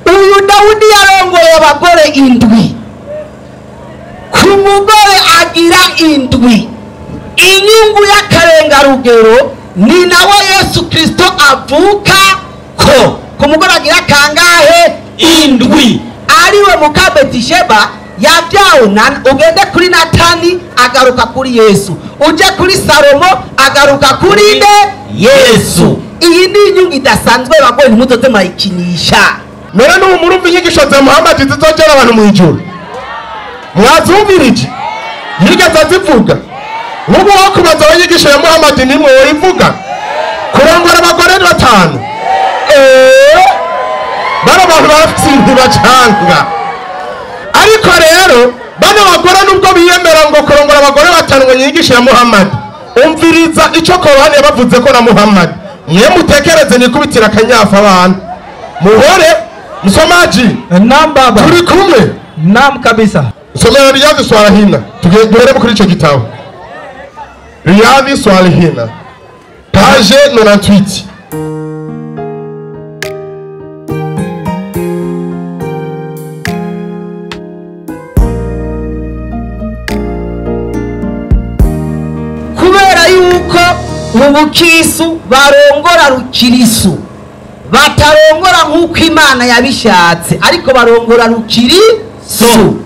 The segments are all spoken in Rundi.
uyu Dawudi yarongoye abagore indwi, ku mugore agira indwi. Inyungu y'akarengarugero ni nawe Yesu Kristo avuka ko. Ku mugore agira kangahe? Indwi. Ariwe muka Betisheba yabyawe ugende kuri Natani agaruka kuri Yesu, uje kuri Salomo agaruka kuri Yesu. Iyi ni inyungu idasanzwe bagore ntimuzoze mayikinisha. None n'ubu murumva inyigisho za Muhammad zizogera abantu mu ijuru, mwazumvirije yigeze azivuga? Nk'ubu wakubaza abanyigisho ya Muhammad nimwe woyivuga? Kurongora abagore 5 bano abantu bafite bacanga. Ariko rero bano bagore nubwo biyemera ngo kurongora abagore 5 ngo nyigisho ya Muhammad, umviriza ico Korani yabavuze ko na Muhammad. Mwe mutekereze nikubitira kanyafa abantu muhore. Msomaji, naam baba, turi kumwe? Naam kabisa. Somera Riyadhi Swalihina, tugendere kuri ico gitabo. Riyadhi Swalihina page 98. Kubera yuko mu bukirisu barongora rukirisu, batarongora nk'uko Imana yabishatse, ariko barongora rukirisu.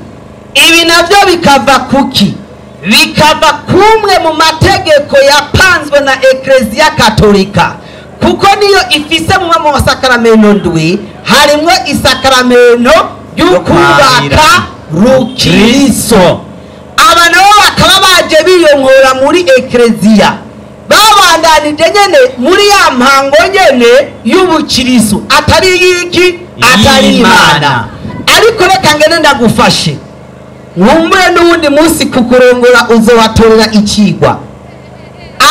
Ibi navyo bikava kuki? Bikava kumwe mu mategeko yapanzwe na Eklezia Katolika, kuko niyo ifise mu masakaramento ndwi harimwo isakaramento ry'ukubaka rukiriso. Aba nabo bakaba baje biyonkora muri Eklezia, babandanije nyene muri ya mpango nyene y'ubukirisu, atari yiki, atari Imana. Ariko reka ngene ndagufashe nkumure n'ubundi munsi kukurongora uzobatorera ikigwa.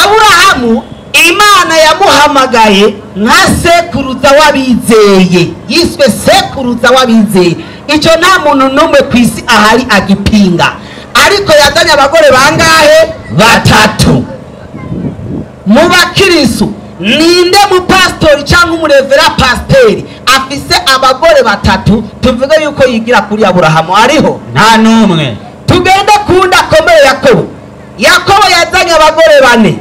Aburahamu Imana yamuhamagaye nka sekuruza w'abizeye, yiswe sekuruza w'abizeye. Ico nta muntu n'umwe kwisi ahari agipinga. Ariko yazanye abagore bangahe? 3. Mu bakirisu ninde mu pastori cyangwa umurevera pasteri afise abagore 3 tuvuge yuko yigira kuri Aburahamu? Ariho? Nta numwe. Tugende kunda komere Yakobo. Yakobo yazanye abagore 4.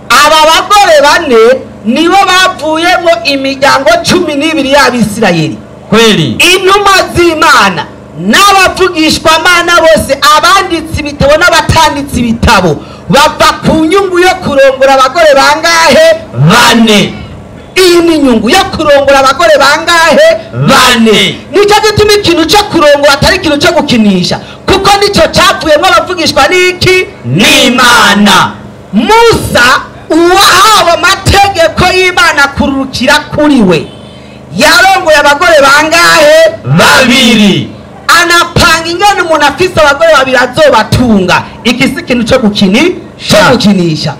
Aba bagore 4 nibo bavuyemo imiryango 12 y'Abisirayeli. Kweli. Intumwa z'Imana n'abavugishwa Mana bose, abanditsi ibitabo n'abatanditsi ibitabo, bava ku nyungu yo kurongora abagore bangahe? 4. Iyi ni nyungu yo kurongora abagore bangahe? 4. Nicyo gituma ikintu cyo kurongora atari ikintu cyo gukinisha, kuko nicyo cyavuyemo abavugishwa n'iki? N'Imana. Musa uwahawe amategeko y'Imana kurukira kuri we yarongoye abagore bangahe? 2. Anapanga ingene umuntu afise abagore 2 azobatunga. Iki si ikintu cyo gukinisha.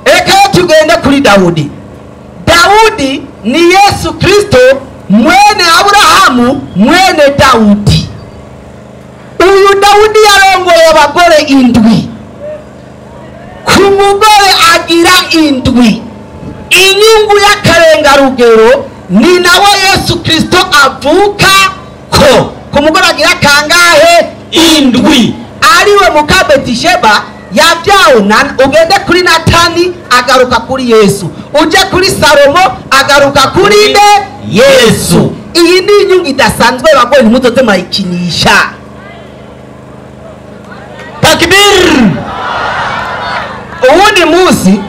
Reka tugende kuri Dawudi. Dawudi ni Yesu Kristo mwene Aburahamu mwene Dawudi. Uyu Dawudi yarongoye abagore 7, ku mugore agira 7. Inyungu y'akarengarugero ni nawe Yesu Kristo avuka ko. Ku mugore agira kangahe? 7. Ariwe muka Betisheba yabyawe ugende kuri Natani agaruka kuri Yesu, uje kuri Salomo agaruka kuri Yesu. Iyi ni inyungu idasanzwe bagore ntimuzoze mayikinisha. Takbir. Uwundi munsi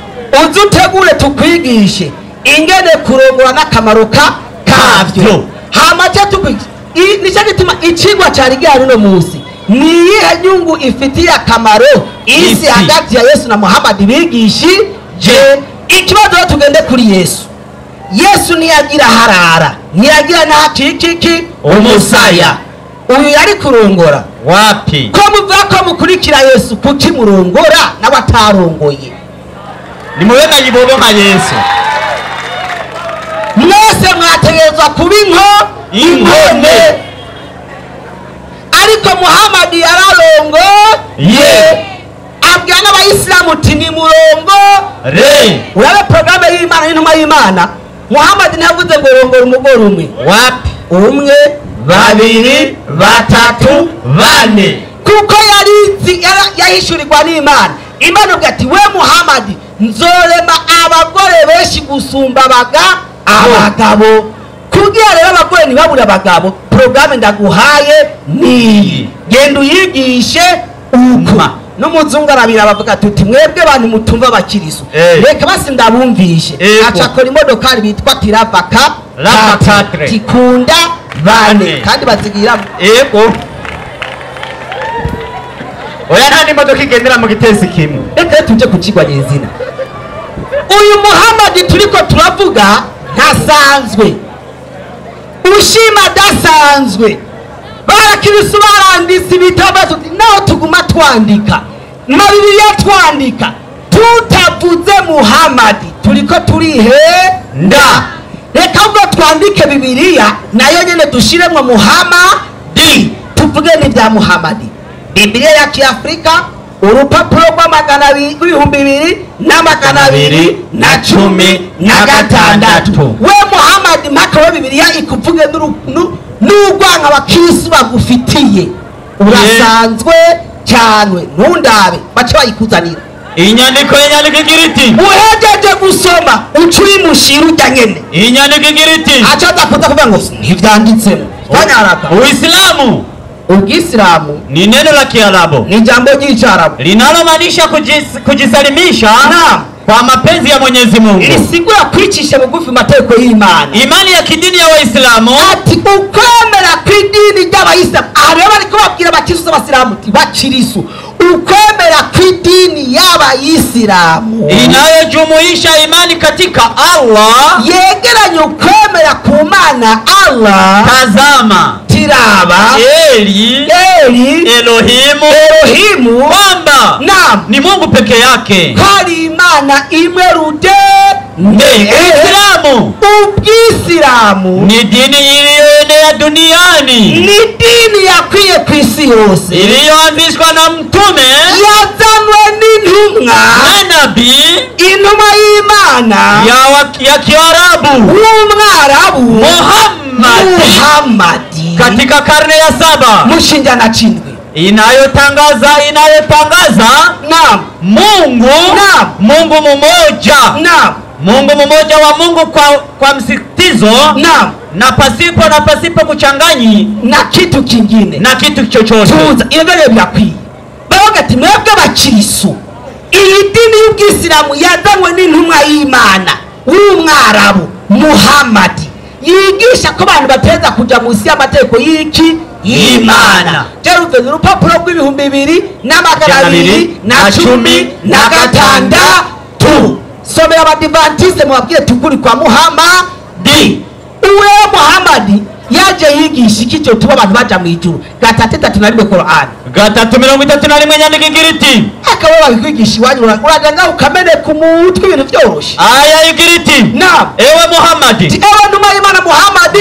uzutegure tukwigishe ingene kurongora n'akamaro kavyo. Hamaje tukwigisha. Nicyo gituma ikigwa cyari gihari no munsi. Ni iyihe nyungu ifitiye akamaro isi hagati ya Yesu na Muhammad bigishije? Ikibazo tugende kuri Yesu. Yesu ntiyagira harara, ntiyagira ntakiki umusaya. Uyu yari kurongora wapi? Ko muvuga ko mukurikira Yesu, kuki murongora n'abatarongoye? Nimubega yibobo nka Yesu. Mwese mwategerezwa kuba inkone. Ariko Muhammad yararongoye. Abwira n'abayisilamu uti ni murongore. Urabe programme y'Imana y'intumwa y'Imana. Muhammad ntavuze ngo rongora umugore umwe. Wapi? Umwe, babiri batatu bane. kuko yahishurirwa n'Imana. Imana ivuga ati we Muhamadi nzorema abagore benshi gusumba abagabo. Kugira rero abagore ntibabure abagabo, porogaramu ndaguhaye ni genda uyigishe uko. N'umuzungu arabira bavuga tuti mwebwe abantu mutumva abakiriso reka basi ndabumvishe. Acakora imodokari bitwa tiravaka tikunda bane kandi bazigira yego. Oya nta n'imodoka igendera mu gitezi kimwe. Reka tuje kukigwa nyezina. Uyu Muhamadi turiko turavuga ntasanzwe, ushima dasanzwe. Barakirisu baranditse ibitabo naho tuguma twandika na Bibiliya twandika tutavuze Muhamadi turiko turihenda. Reka ubwo twandike Bibiliya nayo nyene dushiremwo Muhamadi tuvuge ni bya Muhamadi. Bibiliya ya Kiafrika urupapuro rw'ibihumbi 2216. We Muhamadi mpaka we Bibiliya ikuvuge n'urwanga abakristo bagufitiye urasanzwe cyane ntundabe bace bayikuzanira. Inyandiko igira iti uhejeje gusoma ucuri mushiru ujya nyene. Inyandiko igira iti acha ndakuza kuvuga ngo ntivyanditsemo banyaraka. Uislamu ni neno la Kiarabu, ni jambo j'icyarabu linalomaanisha kujisalimisha kwa mapenzi ya Mwenyezi Mungu. Isigura kwicisha bugufi mateko y'Imana. Imani ya kidini ya Waislamu ati ukwemera kw'idini ry'Abayisilamu. Areba ariko babwira abakirisu b'Abasilamu ati bakirisu ukwemera kw'idini y'Abayisilamu inayojumuisha imani katika Allah, yegeranye ukwemera ku Mana Allah. Tazama, tiraba, Eli, Elohimu, kwamba ni Mungu peke yake, hari Imana imwe rude. Uislamu, Ubwisilamu ni dini iliyoenea duniani, ni dini yakwiye ku isi yose, iliyoanzishwa na mtume, yazanwe n'intumwa na nabii, intumwa y'Imana ya Kiarabu w'Umwarabu Muhammadi katika karne ya 7 mushinjana chindwi inayotangaza Mungu Mungu mmoja, Mungu mmoja wa Mungu kwa msisitizo na pasipo kuchanganyi na kitu kingine na kitu chochote. Ibyo byakwiye bavuga ati mwebwe abakirisu iyi dini y'Ubwisilamu yazanywe n'intumwa y'Imana w'Umwarabu Muhammadi yigisha ko abantu bateza kuja munsi y'amategeko y'iki y'Imana. Jeruve urupapuro rw'ibihumbi 2216. Somera abadivantiste mubabwire tukuri kwa Muhammadi. Uwe Muhammadi yaje yigisha iki cyo tuba abantu baja mu ijuru. 3:31 Qur'an. 3:31 nyandiko igira iti akaba babikwigisha iwanyu uraganga ukamene ku mutwe ibintu byoroshye. Aya igira iti ewe Muhammadi, ewe numa y'Imana Muhammadi,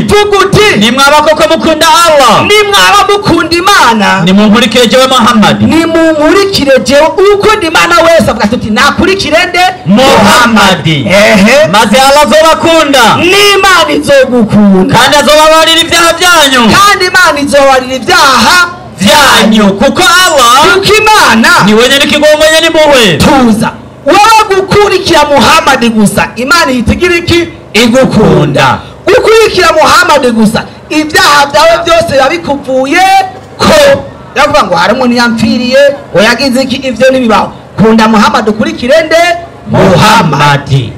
vuguti nimwaba koko mukunda Allah, nimwaba mukunda Imana, nimunkurikire jewe Muhammadi, nimunkurikire jewe ukunda Imana wese avuga ati nakurikire nde Muhammadi. Maze Allah azobakunda, n'Imana izogukunda, kandi azobabarira ibyaha byanyu, kandi Imana izobarira ibyaha byanyu, kuko Allah Imana ni wenye nikigomwenye ni muwe. Tuza wewe gukurikira Muhammadi gusa Imana yitigira iki igukunda. Gukurikira Muhammadi gusa ibyaha byawe byose yabikuvuye ko yavuga ngo harimo niyamfiriye oyagize iki ivyo nibibaho. Kunda Muhammadi ukurikire nde Muhammadi.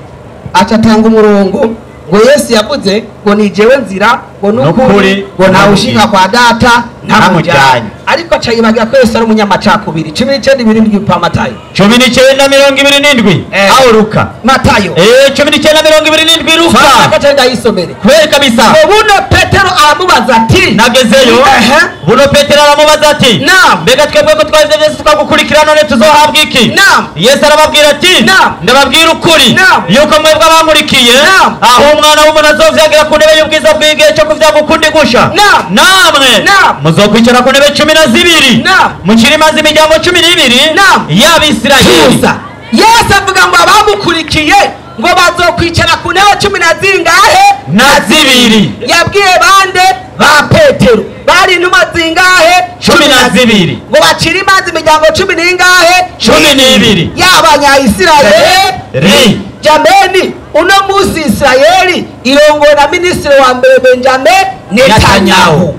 Acatanga umurongo ngo Yesu yavuze ngo ni jewe nzira ngo nukuri ngo nawushika kwa data ntamujyanye. Ariko acayibagira ko Yesu ari umunyamacakubiri. 19:27 pa Matayo 19:27 aho Luka Matayo 19:27 Luka akatenda isomere kweli kabisa. Buno Petero aramubaza ati nagezeyo. Buno Petero aramubaza ati mbega twebwe ko twaje Yesu twagukurikira none tuzohabwa iki? Yesu arababwira ati ndababwira ukuri yuko mwebwe abankurikiye aho umwana w'umuntu azovyagira ku ntebe y'ubwiza bw'igihe cyo kuvyagukundi gusha namwe muzokwicara ku ntebe 12 mukirimaze imiryango 12 y'Abisirayeli. Yesu avuga ngo abamukurikiye ngo bazokwicara ku ntebe 10 na zingahe na zibiri. Yabwiye bande ba zibiri ngo bacire imanza imiryango 10 n'ingahe 12 y'abanyayisirayeli. Jameni, uno musi Israeli irongowe na minisitiri wa mbere Benjamin Netanyahu.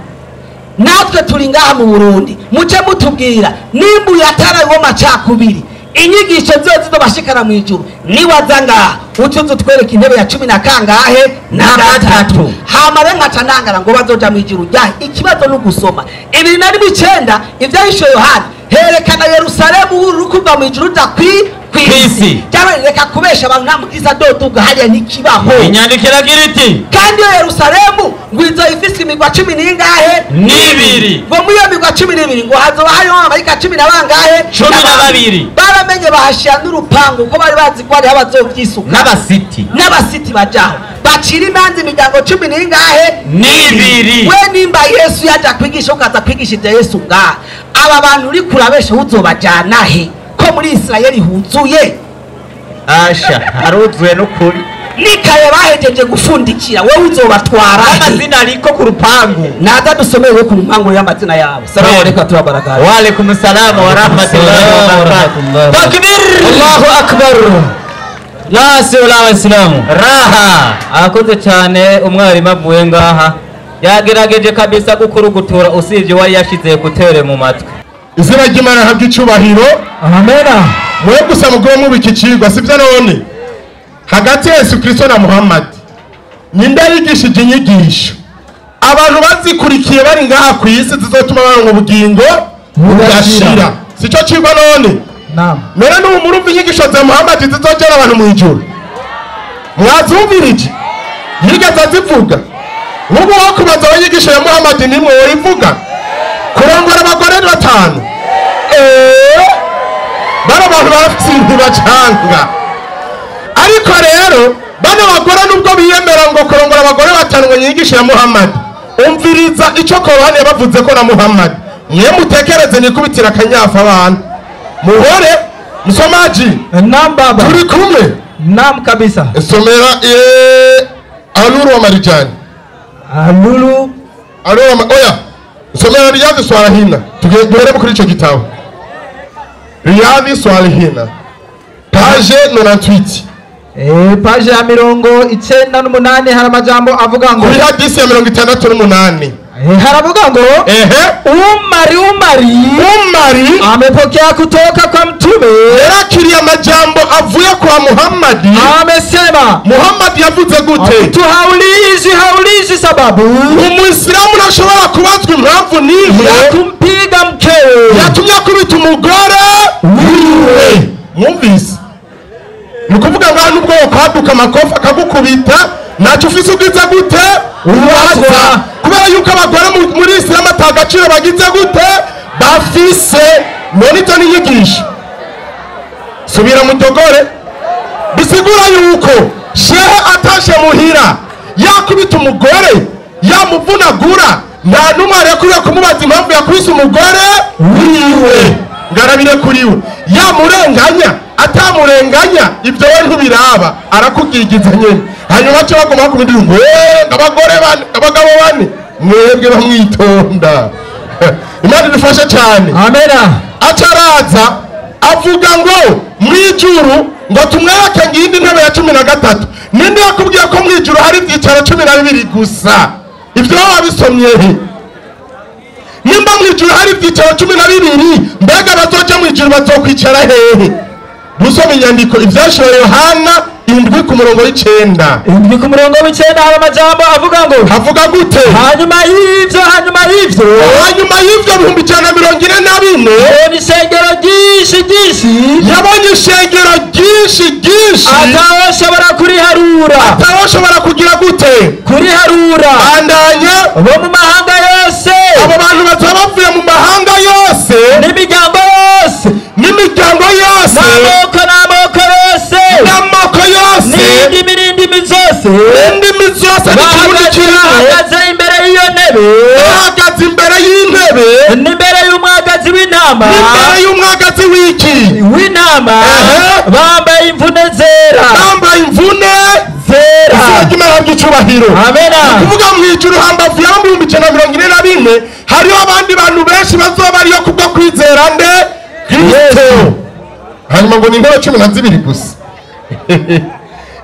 Natwe turi ngaha mu Burundi, muce mutubwira nimba uyatarayo macakubiri inyigisho zose zobashikana mu ijuru niwaza ngaha utuzu twereka intebe ya 10 na kangahe na gatatu hamare nkacanangara ngo bazoja mu ijuru ryahe. Ikibazo no gusoma 2009 ivyahisho Yohana herekana Yerusalemu urukuva mu ijuru ja kwisi cyangwa reka kubesha abantu nta mukiza doduga hariya nikibaho. inyandikira giriti kandi Yerusalemu ngwizo ifise imigwa 10 n'ingahe n'ibiri ngo muyo migwa 12 ngo hazoba hariho amarika 10 na bangahe 12 baramenye bahashira n'urupangu ko bari bazi ko ari abazovyisuka n'abasiti bajaho bacira imanza imiryango 10 n'ingahe n'ibiri. we nimba Yesu yaja kwigisha ukaza kwigishije Yesu ngaha aba bantu uri kurabesha uzobajana he ko muri Israeli huzuye asha haruzuye no kuri nikaye bahejeje gufundikira wewe uzobatwara amazina ariko ku rupangu naza dusomewe ku rupangu y'amazina yabo. Salamu alaykum wa barakatuh. wa alaykum salam wa rahmatullahi wa barakatuh. Takbir, Allahu akbar. Lasi ula Islamu raha akoze cyane umwarimu avuye ngaha yagerageje kabisa gukurugutura usivye wari yashize kutere mu matwi. izina ry'Imana habwe icubahiro. Amena. mwe gusa mugwe mu bikicirwa sivyo none hagati ya Yesu Kristo na Muhammad ninde yigishije inyigisho abantu bazikurikiye bari ngaha ku isi zizotuma baronka ubugingo budashira. Sico cigwa none Naam. mere n'umurumva inyigisho za Muhammad zizojana abantu mu ijuru mwazumvirije yigeze azivuga nk'ubu wo kubaza abanyigisho ya Muhammad nimwe woyivuga kurongora abagore 5 bano bantu bafite ntibacanga. Ariko rero bano bagore nubwo biyemera ngo kurongora abagore 5 ngo nyigisho ya Muhammad umviriza ico Korani bavuze ko na Muhammad mwe mutekereze nikubitira kanyafa abantu muhore msomaji. Naam baba. Turi kumwe. Naam kabisa. Somera Aluru wa Marijani. Aluru Oya somera Riyadhi Swalihina duhere kuri ico gitabo Riyadhi Swalihina page 98 page ya 98 hari amajambo avuga ngo kuri hadisi ya 68 haravuga ngo Umari amepokea kutoka kwa mtume yarakiriye amajambo avuye kwa Muhammad. Amesema Muhammad yavuze gute? haulizi sababu Umuislamu nashobora kubazwa impamvu nihe ya kumpiga mkewe yatumye kubita umugore wiwe. Mwumvise nukuvuga ngo nubwo kwaduka amakofa akagukubita naco ufise ubwiza gute uwaza kubera yuko abagore muri Islam atagaciro bagize gute bafise. none ito n'inyigisho subira mu dogore bisigura yuko shehe atashe muhira yakubita umugore yamuvunagura nta numwe arekuriye kumubaza impamvu yakubise umugore wiwe ngarabire kuriwe yamurenganya atamurenganya ibyo we ntubiraba arakugigiza nyene hanyuma cyo bagomba kumubwira ngo abagore bane abagabo bane mwebwe bamwitonda. Imana idufashe cyane. Amena. Acaraza avuga ngo mwijuru ngo tumwereke ngindi ntebe ya 13 ninde yakubwiye ko mwijuru hari ibyicaro 12 gusa ibyo wabisomye he? Nimba mwijuru hari ibyicaro 12 mbega bazoja mwijuru bazokwicara hehe? Dusome inyandiko ivyashoro Yohana 7 ku murongo w'icenda. 7 ku murongo w'icenda hari amajambo avuga ngo havuga gute? hanyuma y'ivyo 144 yabonye ishengero ryinshi yabonye ishengero ryinshi atawashobora kuriharura atawashobora kugira gute kuriharura. Bandanya bo mu mahanga yose abo bantu bazaba bavuye mu mahanga yose n'imiryango yose n'amoko yose n'indimi zose bahagaze imbere y'iyo ntebe n'imbere y'umwagazi w'intama w'intama bambaye imvune zera Imana y'icubahiro. Amena. Kuvuga mu ijuru hambavu ya 144 hariho abandi bantu benshi bazoba ariyo Kristo. Hanyuma ngo ni intebe 12 gusa.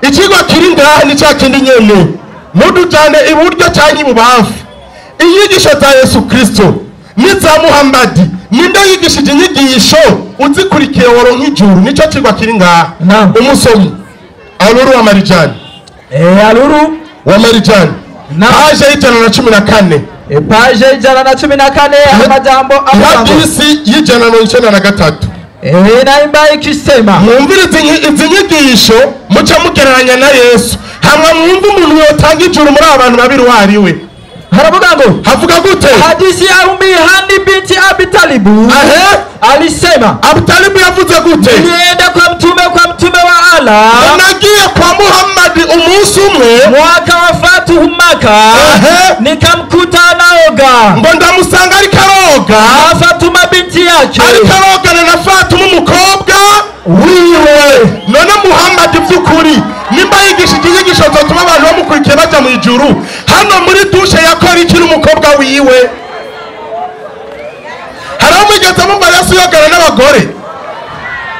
Ikigo kiri ngaha ni cya kindi nyene. Mudujane iburyo cyangwa ibubamfu. Inyigisho za Yesu Kristo niza Muhammadi ninde yigishije inyigisho uzikurikiye woronka ijuru nico kigwa kiri ngaha. Umusomi Aluru wa Marijani. Aluru wa Marijani. Page 114. Page 114 amajambo hadisi y'ijana na 93. Naimba ikisema mwumvirize izi nyigisho muca mugereranya na Yesu hamwe mwumva umuntu yotanga ijuru muri abantu babiri wariwe. Haravuga ngo havuga gute? Hadisi ya Hani binti Abi Talibu alisema, Abu Talibu yavuze gute? Nienda kwa mtume wa Allah, nagiye kwa Muhammad umunsi umwe mwaka wa Fatuhu Maka, nikamkuta anaoga, ngo ndamusanga ari karoga na Fatuma binti yake, ari karoga na Fatuma umukobwa wiwe. None Muhammad by'ukuri nimba yigishije inyigisho zotuma abantu bamukurikiye baja mu ijuru, hano muri dushe yakora iki n'umukobwa wiwe? Haraho mugeze mumva Yesu yogana n'abagore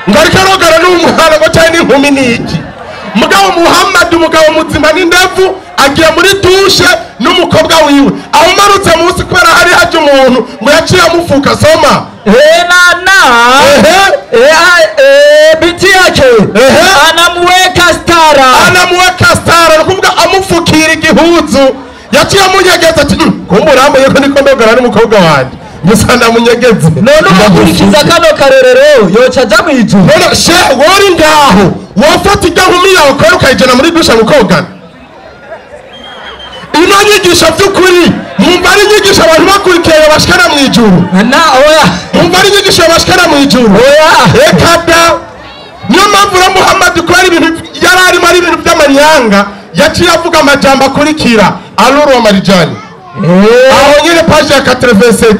ngo ariko arogana n'umwana ngo cyane n'inkumi n'iki? Mugabo Muhammad umugabo muzima n'indevu agiye muri dushe n'umukobwa wiwe, aho marutse munsi kubera hari haje umuntu ngo yaciye amufuka. Soma binti yake anamuweka stara nukuvuga amufukira igihuzu, yaciye amunyegeza ati kumburambo yuko niko ndogana n'umukobwa wanje musanda munyegeze. None umukurikiza kano karerero yoca aja mwijuru. None she wori ngaho wafata igahumi yawe ukora ukayijana muri dusha mukogana. Ino nyigisho by'ukuri mwumva ari inyigisho abantu bakurikiye bashikana mu ijuru. Mwumva ari inyigisho bashikana mu ijuru. Ekada niyo mpamvu Muhammad ko ari ibintu yararimo ari ibintu by'amanyanga yaciye avuga amajambo akurikira. Aluru wa Marijani. Aho nyine page ya 87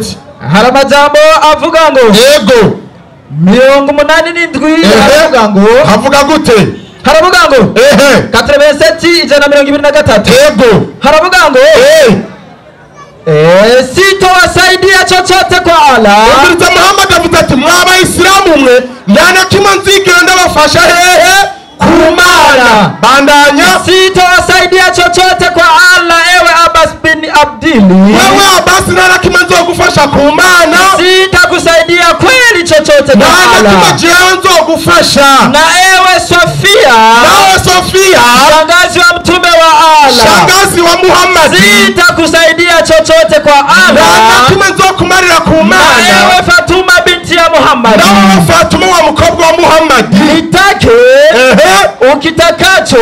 hari amajambo avuga ngo yego 87 avuga ngo havuga gute? haravuga ngo 87 123 yego haravuga ngo sitowasaidia chochote kwa Allah. Mwiza Muhammad avuze ati mwaba Islamu mwe ndana kimwe nzigera ndabafasha hehe kumana. Bandanya. Sitowasaidia chochote kwa Allah ewe Abbas bin Abdili. Wewe Abbas ndana kimwe nzogufasha kumana. Sitakusaidia kweli chochote kwa Allah. Ndana kimwe nzogufasha. Na ewe Sofia. Nawe Sofia. Shangazi wa mtume wa Allah. Shangazi wa Muhammad. Sitakusaidia chochote kwa Allah. Ndana kimwe nzokumarira kumana. Na ewe Fatuma binti ya Muhammad. Nawe Fatuma wa mukobwa wa Muhammad. Nitake ukitakacho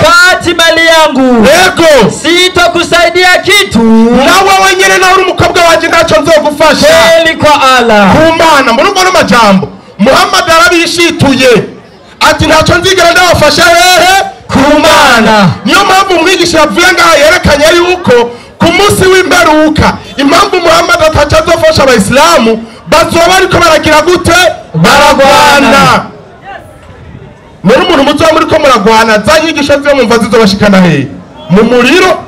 kati mali yangu. Yego. Sitakusaidia kitu. Nawe wenyene na uri mukobwa wanje ngacho nzogufasha. Kweli kwa Allah. Kumana murugo no majambo. Muhammad arabishituye. Ati ntacho nzigera ndabafasha hehe kumana. Niyo mpamvu mwigisha yavuye ngaha yerekanye yuko ku munsi w'imperuka impamvu Muhammad atacazofasha abayisilamu bazoba bariko baragira gute? Baragwana. None umuntu muzo muri ko muragwana za nyigisho zo mumva zizobashikana hehe? Mu muriro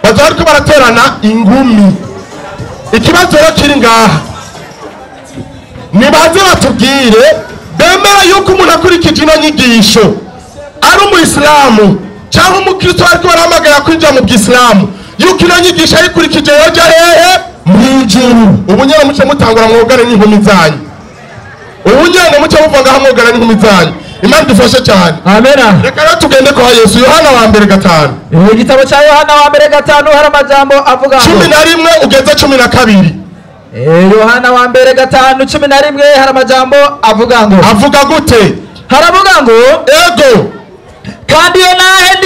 bazoba bariko baraterana ingumi. Ikibazo rero kiri ngaha, nibaze batubwire bemera yuko umuntu akurikije ino nyigisho ari umuyisilamu cyangwa umukristo ariko baramagara kwinjira mu bw'isilamu yuko ino nyigisho ayikurikije yoja hehe? Mwijuru. Ubu nyene muce mutangura mwogane n'inkumi zanyu. Ubu nyene muce muvanga hamwogana n'inkumi zanyu. Imana dufashe cyane. Amena. Reka rero tugende kwa Yesu. Yohana wa mbere 5. Igitabo cya Yohana wa mbere 5 hari amajambo avuga ngo 11 ugeze 12. Yohana wa mbere 5:11 hari amajambo avuga ngo avuga gute? haravuga ngo ego kandi yo nahe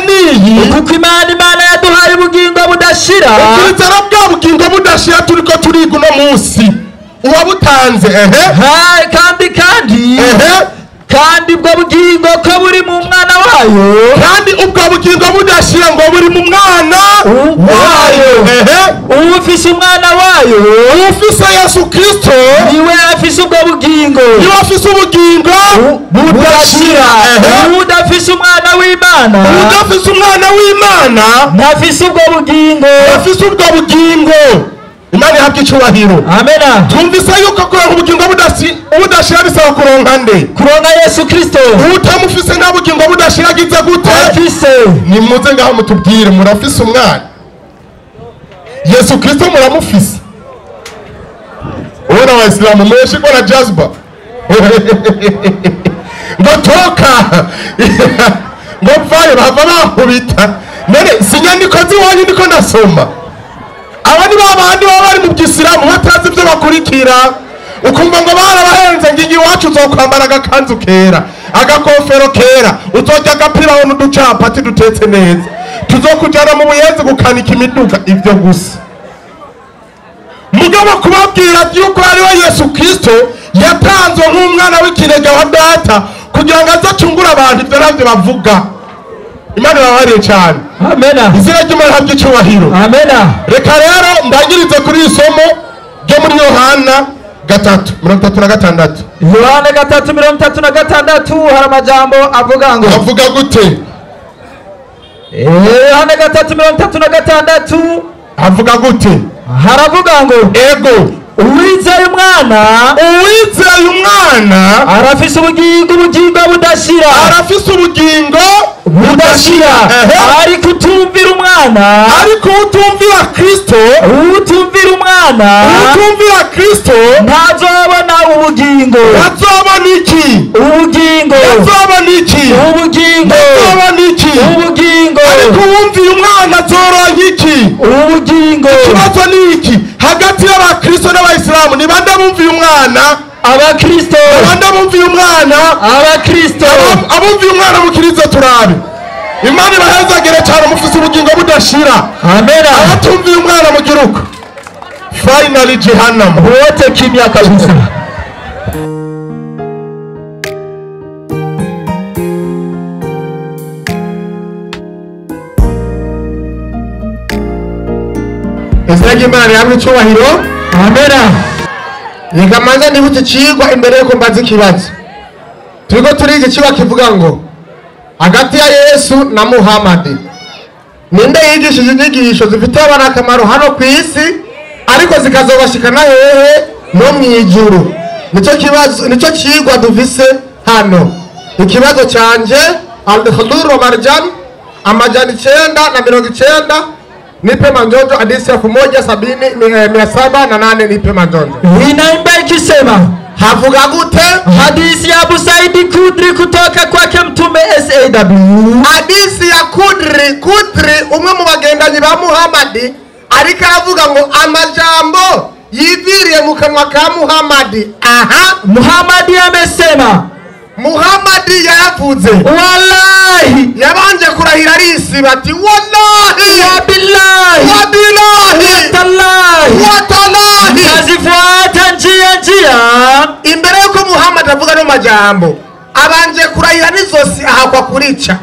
niyi kuko Imana yaduhaye ubugingo budashira. Ukizera bwa bugingo budashira turiko turiga uno munsi uwabutanze kandi ubwo bugingo ko buri mu mwana wayo, kandi ubwo bugingo budashira ngo buri mu mwana wayo. Ufise umwana wayo, ufise Yesu Kristo niwe afise ubwo bugingo, niwe afise ubugingo budashira. Udafise umwana w'Imana, udafise umwana w'Imana ntafise ubwo bugingo, afise ubwo bugingo. imana ihabwa icyubahiro. amena. twumvise yuko kuronka ubugingo budashira bisaba kuronka nde? kuronka Yesu Kristo. utamufise nta bugingo budashira agize gute? afise. nimuze ngaho mutubwire, murafise umwana Yesu Kristo? muramufise? ubona Waislamu mweshikwa na jazba ngo toka ngo vayo bava bakubita. none sinyandiko ziwanyu ndiko ndasoma. aba ni babandi baba bari mu byisilamu batazi ibyo bakurikira, ukumva ngo barabahenze ngo iwacu uzokwambara agakanzu kera, agakofero kera, uzojya agapira wowe n'uducapati dutetse neza, tuzokujyana mu buyenzi gukanika imiduga. ibyo gusa. mugabo kubabwira yuko hariho Yesu Kristo yatanzwe nk'umwana w'ikinege wa data kugira ngo aze acungure abantu, ibyo nabyo bavuga. imana ibabariye cyane. amena. izina ry'imana rihabwe icyubahiro. amena. reka rero ndangirize kuri iri somo ryo muri Yohana 3:36. Yohana 3:36 hari amajambo avuga ngo, avuga gute? Yohana 3:36 avuga gute? haravuga ngo, ego uwizeye umwana arafise ubugingo budashira. arafise ubugingo budashira. ariko utumvira umwana, ariko utumvira Kristo, ntazobona ubugingo. azobona iki? ubugingo. azobona iki? ubugingo. azobona iki? ubugingo. ariko uwumvira umwana azoronka iki? ubugingo. ikibazo ni iki? hagati y'abakristo n'abayisilamu ni bande bumviye umwana? abakristo. bande bumviye umwana? abakristo. abumviye umwana mukirize turabe. imana ibahezagire cyane, mufise ubugingo budashira. amena. abatumviye umwana mugira uko finally Jehannam. wote kimya kabisa. izina ry'imana rihabwe icyubahiro. amena. reka manza nibutse ikigwa imbere yuko mbaza ikibazo. turiko turiga ikiba kivuga ngo hagati ya Yesu na Muhamadi ninde yigishije inyigisho zifite abana akamaro hano ku isi ariko zikazobashikana hehe no mu ijuru? nicyo kibazo, nicyo kigwa dufise hano. ikibazo canje al-Khudur wa Marjan amajani 990 nipe manjonjo hadithi 1708 nipe manjonjo. inaimba ikisema, havuga gute? hadithi ya Abu Saidi Kudri kutoka kwake Mtume SAW. hadithi ya Kudri umwe mu bagendanyi ba Muhamadi ariko aravuga ngo amajambo yiviriye mu kanwa ka Muhamadi. aha, Muhamadi amesema, Muhamadi yaravuze wallahi, yabanje kurahira arisi bati wallahi wa billahi, wa billahi tallahi, wa tallahi, tazifuata njia imbere yuko Muhamadi avuga no majambo abanje kurahira n'izosi ahakwa kurica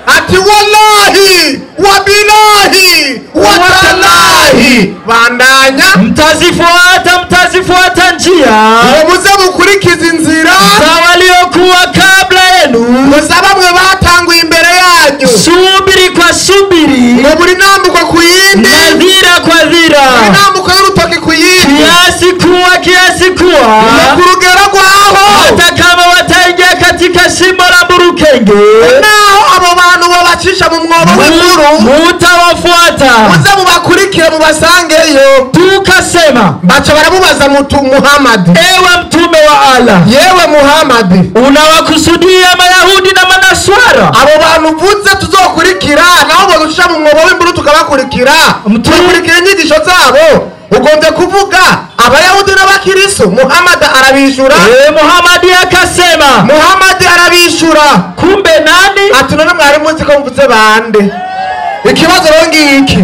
ati wallahi wa billahi wa tallahi. bandanya, mtazifuata njia muze mukurikiza inzira za waliokuwa kabla yenu, muza bamwe batanguye imbere yanyu, subiri kwa subiri, mu buri ntambuko ku yindi, nadhira kwa dhira, buri ntambuko y'urutoki ku yindi, kiasi kuwa ku rugero rwaho, hata kama wataingia katika shimo la burukenge, naho abo bantu babacisha mu mwobo w'inkuru mutawafuata, muze mubakurikire mubasangeyo. tukasema, baca baramubaza Muhamadi, ewe mtume wa Allah, yewe Muhamadi, unawakusudia Mayahudi na Manaswara? abo bantu uvuze tuzokurikira naho baducisha mu mwobo w'inkuru tukabakurikira, tukurikira inyigisho zabo, ugombye kuvuga Abayahudi n'Abakristo? Muhamadi arabishura. Muhamadi akasema, Muhamadi arabishura, kumbe nani? ati none mwari muzi ko mvuze bande? ikibazo rero ngiki,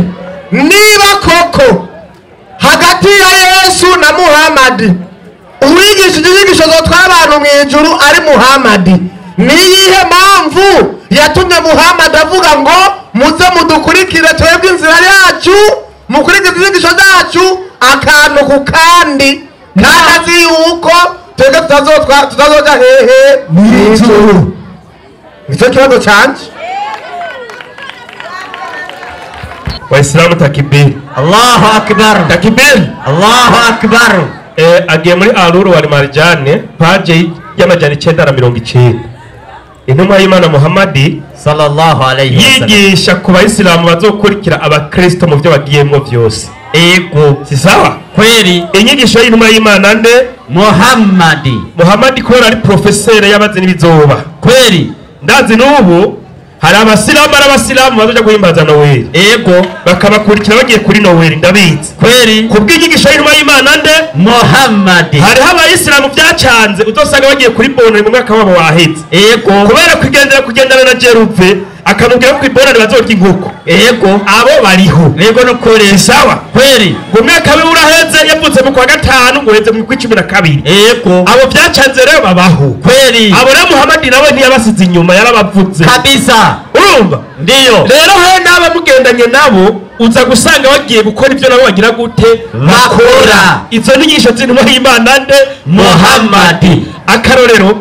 niba koko hagati ya Yesu na Muhamadi uwigishije inyigisho zotwara abantu mu ijuru ari Muhamadi, niyihe mpamvu yatumye Muhamadi avuga ngo muze mudukurikire twebwe inzira yacu, mukurikize inyigisho zacu akantu ku kandi, ntazi yuko twebwe tutazoja hehe mu ijuru? nicyo kibazo canje. Waislamu takibiri. Allahu akbar. Takibiri. Allahu akbar. Agiye muri Aruru wal Marjane page y'amajana 990. Intumwa y'Imana Muhammadi sallallahu alayhi wasallam yigisha ku bayisilamu bazokurikira abakristo mu byo bagiyemo byose. Ego Si sawa? kweli Inyigisho y'intumwa y'Imana nde? Muhammadi kubera ari professeur y'abazi n'ibizoba. kweli Ndazi n'ubu hari abasilamu bazoja guhimbaza Noel. ego Bakabakurikira bagiye kuri Noel ndabizi. kweli Kubw'inyigisho y'intumwa y'Imana nde? Muhammadi Hariho abayisilamu byacanze uzosanga bagiye kuri Bonane mu mwaka wabo waheze. ego Kubera kugendana na Jeruve akamubwira ko ibonane bazorya inkoko. ego Abo bariho. ego no kweli Sawa? kweli Ngo mwaka we uraheze yavutse mu kwa gatanu ngo heze mu kwa 12. ego Abo byacanze rero babaho. kweli Abo rero Muhammadi nawe ntiyabasize inyuma yarabavuze. kabisa Urumva? ndiyo Rero he n'abamugendanye nabo uza gusanga bagiye gukora ibyo nabo bagira gute bakora. Izo nyigisho z'intumwa y'Imana nde? Muhammadi. Akarorero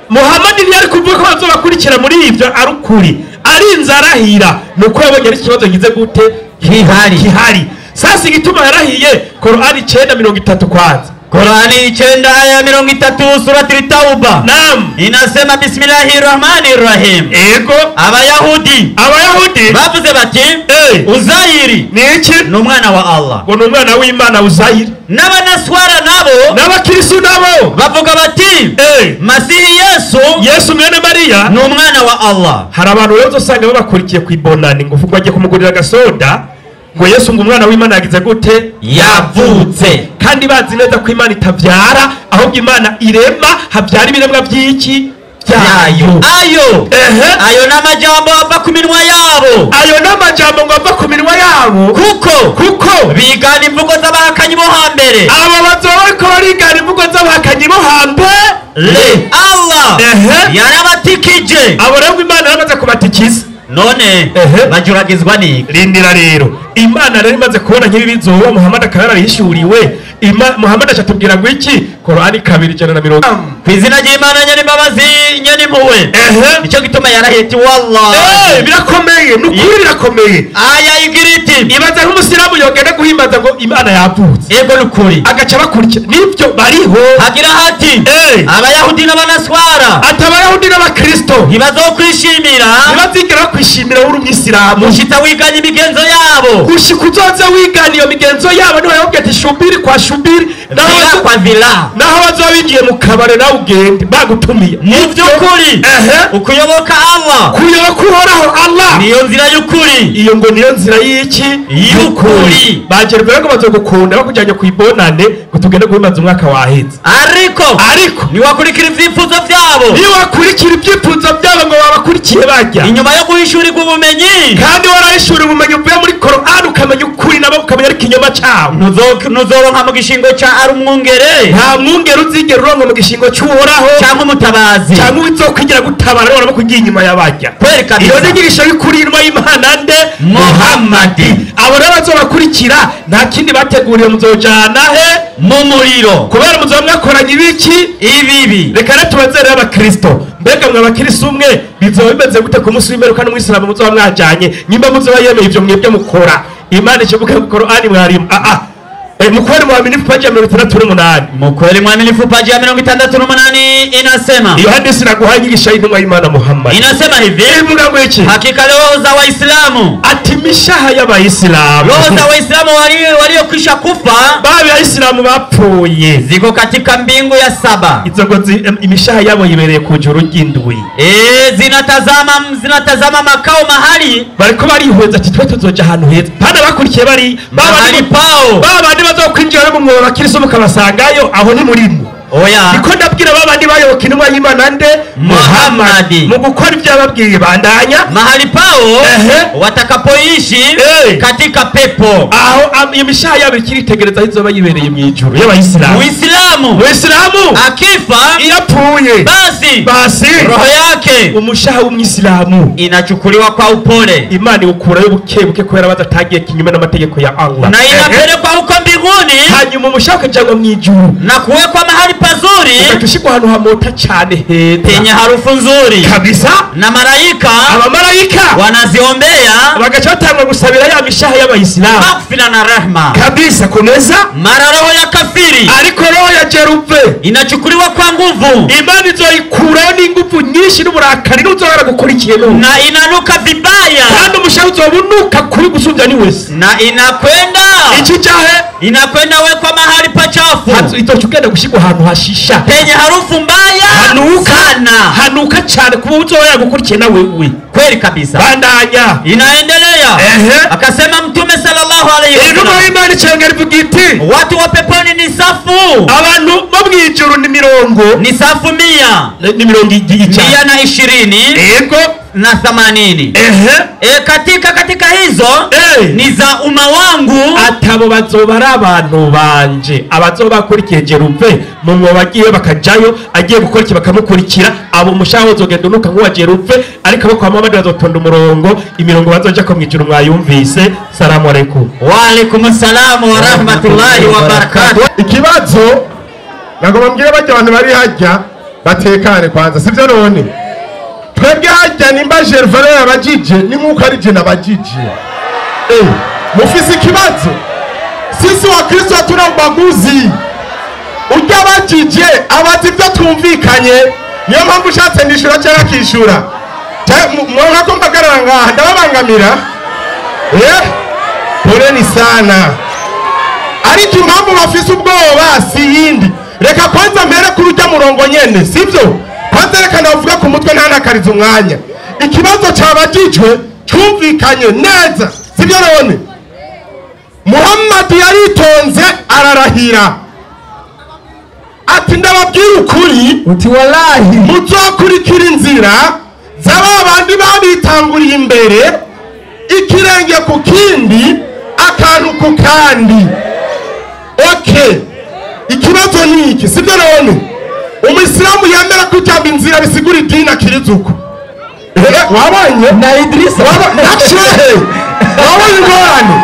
Muhammadi ntiyari kuvuga ko bazobakurikira muri ibyo ari ukuri arinze arahira nuko yabonye ari ikibazo gize gute kihari. Sasa igituma yarahiye Qur'ani 9:30 kwanza. Qur'ani 9:30 surati Tauba. Naam. Inasema bismillahirrahmanirrahim. Ego Abayahudi bavuze bati Uzayiri ni iki? n'umwana wa Allah. Ngo n'umwana w'Imana Uzayiri. N'abanaswara nabo N'abakristo nabo bavuga bati Masihi Yesu mwene Mariya n'umwana wa Allah. Hari abantu rero usanga babakurikiye ku ibonani ngo vuga bagiye kumugurira agasoda ngo Yesu ngo umwana w'Imana yagize gute yavutse kandi bazi neza ko Imana itavyara ahubwo Imana irema habyara ibiremwa by'iki byayo. Ayo n'amajambo ava ku minwa yabo. Ayo n'amajambo ngo ava ku minwa yabo kuko bigana imvugo z'abahakanyi bo hambere. Abo bazoba ko barigana imvugo z'abahakanyi bo hambere. Allah yarabatikije. Abo rero Imana yaramaze kubatikiza. None bajuragizwa ni rindira rero Imana rero imaze kubona nk'ibi bizoba Muhammad akarara yishuriwe Muhammad achatubwira ngo iki Qur'ani 2:150 kwizina ry'Imana nyene imbabazi nyene impuhwe nicyo gituma yaraheti wallahi birakomeye nukuri birakomeye aya igiriti ibaza nk'umusiramu yogenda guhimbaza ngo Imana yavutse ego nukuri agaca bakurikira nivyo bariho hagira hati abayahudi n'abanaswara atabayahudi n'abakristo ntibazokwishimira ntibazigera kwishimira uri umwisilamu ushita wiganya imigenzo yabo gushika uzoza wigana iyo migenzo yabo niho yabwiye ati shubiri kwa shubiri naho bazoba binjiye mu kabare nawe ugende bagutumiye mu by'ukuri ukuyoboka Allah kuyoboka uhoraho Allah niyo nzira y'ukuri iyo ngo niyo nzira y'iki y'ukuri bagerwe ngo bazogukunda bakujyanye ku ibonane ngo tugende guhimbaza umwaka waheze ariko niwakurikira ivyifuzo vyabo ngo babakurikiye bajya inyuma yo guhishurirwa ubumenyi kandi warahishura ubumenyi uvuye muri Qur'an ukamenya ukuri nabo ukamenya ari kinyoma cyawo ntuzoronka mu gishingo ca ari umwungere nta mwungere uzigera uronka mu gishingo cy'uhoraho cyangwa umutabazi cyangwa uzokwigira gutabara none kugiye inyuma y'abajya iyo nyigisho y'ukuri intumwa y'Imana nde Muhammadi. Abo rero bazobakurikira nta kindi bateguriye muzojana mu muriro kubera muzoba mwakoranye ibiki ibibi. Reka rero tubazere abakristo mbega mwe abakristo umwe bizoba bimeze gute ku munsi w'imperuka n'umwisilamu muzoba mwajanye nyimba muzoba yemeye ivyo mwebwe mukora Imana ikivuga ku Qur'ani mwarimu Mukweli mwaminifu paji ya 68. Mukweli mwaminifu paji ya 68 inasema. Iyo hadithi naguhaye nyigisha y'intumwa y'Imana Muhammad. Inasema hivi. Ivuga ngo iki? Hakika roho za Waislamu. Ati mishaha y'Abayisilamu. Roho za Waislamu waliokwisha kufa. Babi Waislamu bapfuye. Ziko katika mbingu ya 7. Izo ngo imishaha yabo yibereye ku juru ry'indwi. Zinatazama makao mahali. Bariko barihweza ati twe tuzoja ahantu heza. Bana bakurikiye bari mahali pao. Baba bazokwinjira mu mwobo bakiriso mukabasangayo aho ni murimo oya niko ndabwira babandi bayoboka intumwa y'Imana nde Muhammad mu gukora ibyo babwiye bandanya mahali pao watakapoishi katika pepo aho imishaha yabo ikiritegereza izoba yibereye mu ijuru y'Abayisilamu Muislamu akifa yapfuye basi roho yake umushaha w'umwisilamu inachukuliwa kwa upole Imana ikurayo bukebuke kubera badatagiye kinyume n'amategeko ya Allah na inapelekwa huko mbinguni hanyuma umushaha ukajyanwa mu ijuru na kuwekwa mahali pazuri ukatushikwa ahantu hamota cyane heza penye harufu nzuri kabisa, na malaika abamarayika wanaziombea bagaca batangwa gusabira ya mishaha y'abayisilamu maghfira na rehma kabisa kuneza. mara roho ya kafiri ariko roho ya Jeruve inachukuliwa kwa nguvu, Imana izoyikuraho n'ingufu nyinshi n'uburakari n'uzohora gukurikiye na inanuka vibaya, kandi umushaha uzobunuka kuri gusumvya ni wese, na inakwenda iki cyahe inakwenda wekwa mahali pachafu, itocugenda gushikwa ahantu hashisha penye harufu mbaya sana, hanuka cyane kuba uzohora gukurikiye na wewe. kweli kabisa. Bandanya Inaendelea akasema Mtume sallallahu alayhi wasallam, Imana icanga rivuga iti watu wa peponi ni safu, abantu bo mwijuru ni mirongo, ni safu 100 ni mirongo mia na 20 yego na 80. Katika hizo ni za umma wangu, atabo bazoba ari abantu banje, abazoba bakurikiye Jeruve mu mwo bagiye bakajayo, agiye gukora iki bakamukurikira, abo mushaho uzogenda unuka nk'uwa Jeruve, ariko abo kwa Muhammad bazotonda umurongo, imirongo bazoja ko mwijuru mwayumvise. Salamu alaykum. Wa alaykum assalam wa rahmatullahi wa barakatuh. Ikibazo nagomba mbwire bajya abantu bari hajya batekane kwanza, sivyo none twebwe hajya nimba Gervais yabajije ni nkuko ari je nabajije. Mufisi ikibazo, sisi wa Kristo hatuna ubaguzi, ujya bajije abazi ibyo twumvikanye, niyo mpamvu ushatse ndishura cyangwa kishura mwana ko mbagarara ngaha ndababangamira. Poleni sana, ariko impamvu bafise ubwoba si yindi. Reka kwanza mpere kuri ujya murongo nyene, sivyo? Kwanza reka ndavuga ku mutwe ntanakariza umwanya. Ikibazo cyabajijwe cyumvikanye neza, sivyo none? Muhammad yaritonze ararahira ati ndababwira ukuri, uti wallahi muzokurikira inzira z'abandi babitanguriye imbere, ikirenge ku kindi akantu ku kandi. Okay, ikibazo ni iki, sivyo none? Umuyisilamu yemera kujamba inzira bisigura idini akirizuko. Wabanye na Idrisa nakishehe wabanye ingorane.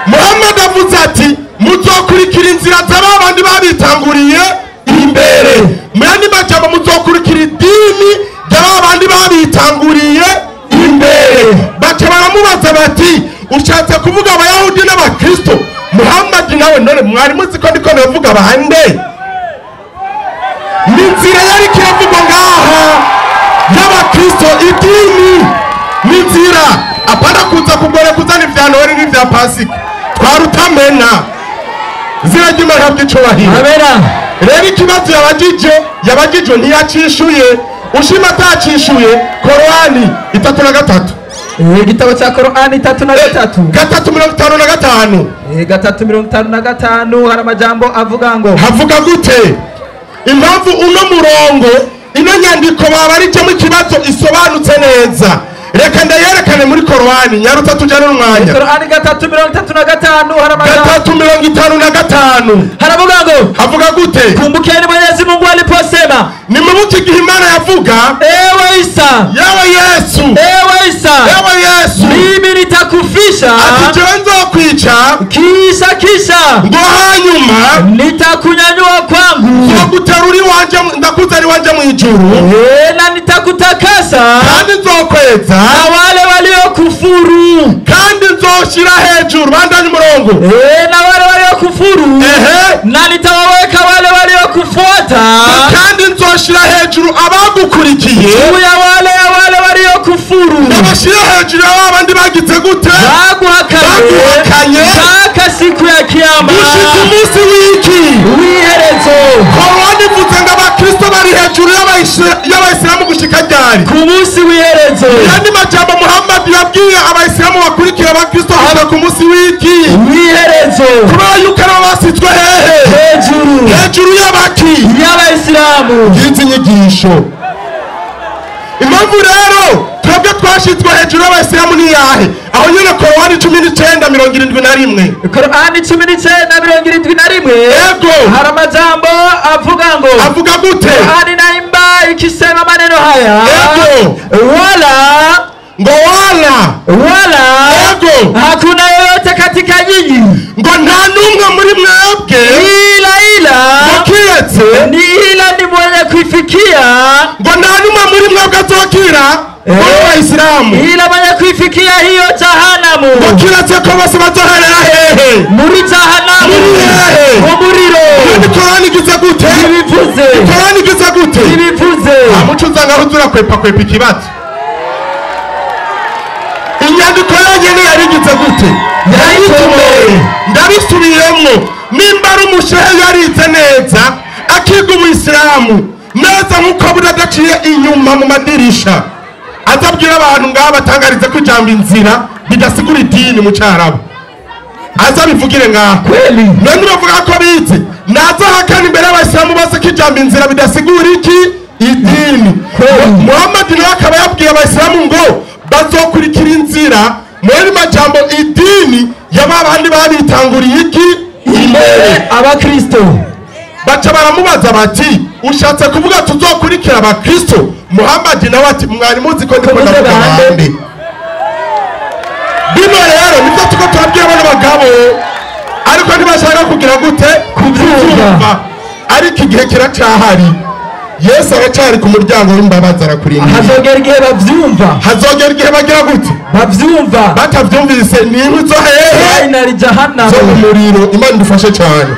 Muhammad avuze ati muzokurikira inzira z'abandi babitanguriye imbere, mwandi majambo muzokurikira idini z'abandi babitanguriye imbere. Baca baramubaza bati ushatse kuvuga abayahudi n'abakristo? Muhammad nawe none mwari muzi ko ndiko ndavuga bande? Ninzira yari kiravugwa ngaha y'abakristo, idini ninzira, apana kuza kugora kuzana ivyano wari n'ivya Pasika twarutamena zira ry'Imana by'icubahiro. Rero ikibazo yabajije ntiyacishuye, ushima atacishuye. Korani 33, igitabo cya Korani 33 355 355 hari amajambo avuga ngo, havuga gute? Impamvu uno murongo ino nyandiko babarijemo ikibazo isobanutse neza, reka ndayerekane muri Korani nyarutsa tujana n'umwanya. Korani 335 hari amajambo 355 haravuga ngo, havuga gute? kumbukeni Mwenyezi Mungu aliposema, nimubuke igihe Imana yavuga, ewe Isa, yewe Yesu, ewe Isa, yewe Yesu, mimi nitakufisha, ati jewe nzokwica, kisha ngo hanyuma nitakunyanyua kwangu, nzoguterura iwanje, ndakuzana iwanje mu ijuru, na nitakutakasa, kandi nzokweza na wale waliokufuru, kandi nzoshira hejuru. Bandanye umurongo. Na wale waliokufuru, na nitawaweka wale waliokufuata, kandi nzoshira hejuru abagukurikiye, juu ya wale waliokufuru, ndabashira hejuru abandi bagize gute? baguhakanye mpaka siku ya kiyama, gushika umunsi w'iki w'iherezo. Korani ivuze ngo abakristo bari hejuru y'abayisilamu gushika ryari? Ku munsi w'iherezo. Yani majambo Muhammad yabwiye abayisilamu bakurikira abakristo haba ku munsi w'iki w'iherezo, kubera yuko ari basizwe hehe? Hejuru y'abaki? y'abayisilamu. Yizi nyigisho. Impamvu rero twebwe twashizwe hejuru y'abayisilamu ni yahe? Aho nyine Korani 19:71. Korani 19:71. Yego. Hari amajambo avuga gute? Korani naimba ikisema maneno haya. Yego. Wala. Yego. Hakuna yoyote katika nyinyi. Ngo nta numwe muri mwebwe. Ila. Kiretse ndetse ila ni mwenye kuifikia, ngo nta n'umwe muri mwebwe azokira muri Abayisilamu, ila mwenye kuifikia hiyo jahanamu, ngo kiretse ko bose bazoherera hehe? muri jahanamu, Muri hehe? mu muriro. Kandi Korani igize gute? Ibivuze, Korani igize gute? ibivuze. Amuco uzanga aho turakwepa ikibazo. Inyandiko yonyene yarigize gute? Yaritumeye. Ndabisubiyemo, nimba ari umushehe yarize neza akiga Ubuyisilamu neza nk'uko budadaciye inyuma mu madirisha, azabwira abantu ngaho batangarize ko ijambo inzira bidasigura idini mu Cyarabu, azabivugire ngaho. Kweli. None bavuga ko bize, nazahakana imbere y'Abayisilamu bose ko ijambo inzira bidasigura iki? Idini. Muhammad nawe akaba yabwiye Abayisilamu ngo bazokurikira inzira muri majambo idini y'abandi babitanguriye iki? Imbere. Abakristo Baca baramubaza bati ushatse kuvuga tuzokurikira Abakristo? Muhammad nawe ati mwari muzi ko ndiko ndavuga bande? Bino rero nibyo tuko turabwiye abana bagabo, ariko ntibashaka kugira gute? Kubyumva. Ariko igihe kiracahari, Yesu aracyari ku muryango w'imbabazi arakurinda. hazogera igihe bavyumva, Hazogera igihe bagira gute? bavyumva Batavyumvise ni inkwi zo hehe? inari jahanamu, Zo mu muriro. Imana idufashe cyane.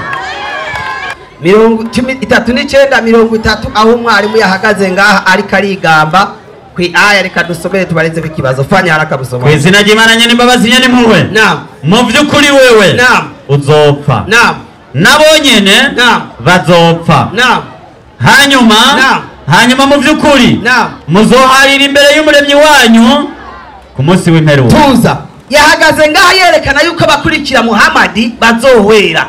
39 aho umwarimu yahagaze ngaha ariko arigamba kwi aya, reka dusomere tubareze ikibazo. Fanya haraka busoma. kwizina ry'Imana nyene imbabazi nyene impuhwe. Naam. Mu vy'ukuri wewe Naam. uzopfa, Naam. nabo nyene Naam. bazopfa, Naam. hanyuma mu vy'ukuri Naam. muzoharira imbere y'umuremyi wanyu ku munsi w'imperuka. Tuza yahagaze ngaha yerekana yuko abakurikira Muhammad bazohwera,